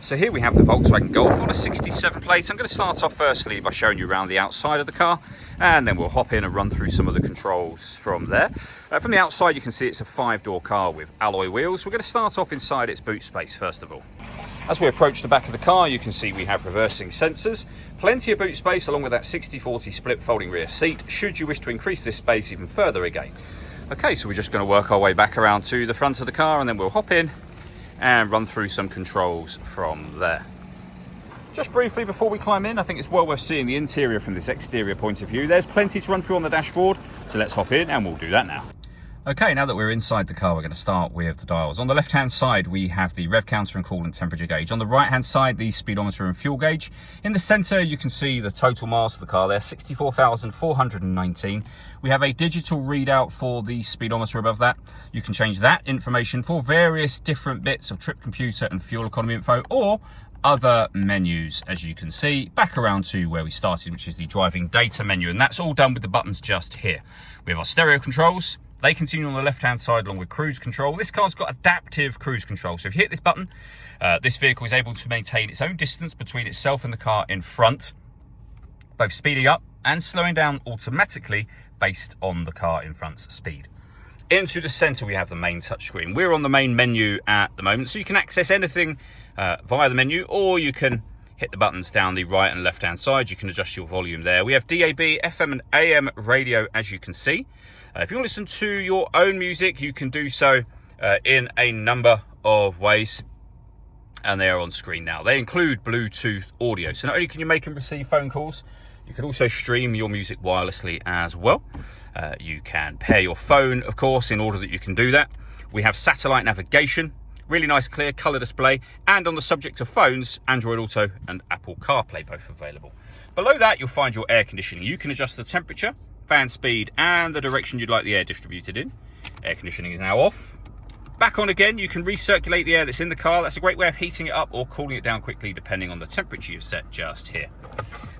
So here we have the Volkswagen Golf on a 67 plate. I'm going to start off firstly by showing you around the outside of the car, and then we'll hop in and run through some of the controls from there. From the outside you can see it's a 5-door car with alloy wheels. We're going to start off inside its boot space first of all. As we approach the back of the car, you can see we have reversing sensors, plenty of boot space along with that 60/40 split folding rear seat should you wish to increase this space even further again. Okay, so we're just going to work our way back around to the front of the car and then we'll hop in and run through some controls from there. Just briefly before we climb in, I think it's well worth seeing the interior from this exterior point of view. There's plenty to run through on the dashboard, so let's hop in and we'll do that now. Okay, now that we're inside the car, we're going to start with the dials. On the left-hand side, we have the rev counter and coolant temperature gauge. On the right-hand side, the speedometer and fuel gauge. In the centre, you can see the total miles of the car there, 64,419. We have a digital readout for the speedometer above that. You can change that information for various different bits of trip computer and fuel economy info, or other menus, as you can see, back around to where we started, which is the driving data menu. And that's all done with the buttons just here. We have our stereo controls. They continue on the left-hand side along with cruise control. This car's got adaptive cruise control. So if you hit this button, this vehicle is able to maintain its own distance between itself and the car in front, both speeding up and slowing down automatically based on the car in front's speed. Into the center, we have the main touchscreen. We're on the main menu at the moment, so you can access anything via the menu, or you can hit the buttons down the right and left-hand side. You can adjust your volume there. We have DAB, FM and AM radio, as you can see. If you want to listen to your own music, you can do so in a number of ways, and they are on screen now. They include Bluetooth audio, so not only can you make and receive phone calls, you can also stream your music wirelessly as well. You can pair your phone, of course, in order that you can do that. We have satellite navigation, really nice clear colour display, and on the subject of phones, Android Auto and Apple CarPlay both available. Below that, you'll find your air conditioning. You can adjust the temperature, fan speed, and the direction you'd like the air distributed in. Air conditioning is now off. Back on again, you can recirculate the air that's in the car. That's a great way of heating it up or cooling it down quickly depending on the temperature you've set just here.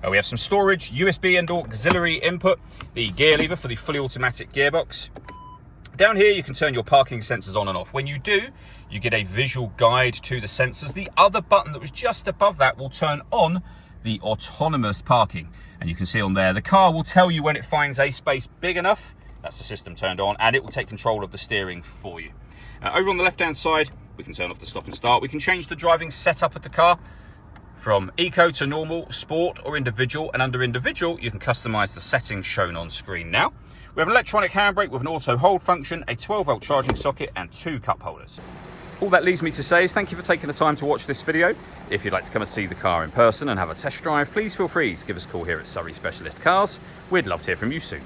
We have some storage, USB and auxiliary input, the gear lever for the fully automatic gearbox. Down here, you can turn your parking sensors on and off. When you do, you get a visual guide to the sensors. The other button that was just above that will turn on the autonomous parking. And you can see on there, the car will tell you when it finds a space big enough, that's the system turned on, and it will take control of the steering for you. Over on the left-hand side, we can turn off the stop and start. We can change the driving setup of the car from eco to normal, sport or individual. And under individual, you can customize the settings shown on screen now. We have an electronic handbrake with an auto hold function, a 12-volt charging socket and 2 cup holders. All that leaves me to say is thank you for taking the time to watch this video. If you'd like to come and see the car in person and have a test drive, please feel free to give us a call here at Surrey Specialist Cars. We'd love to hear from you soon.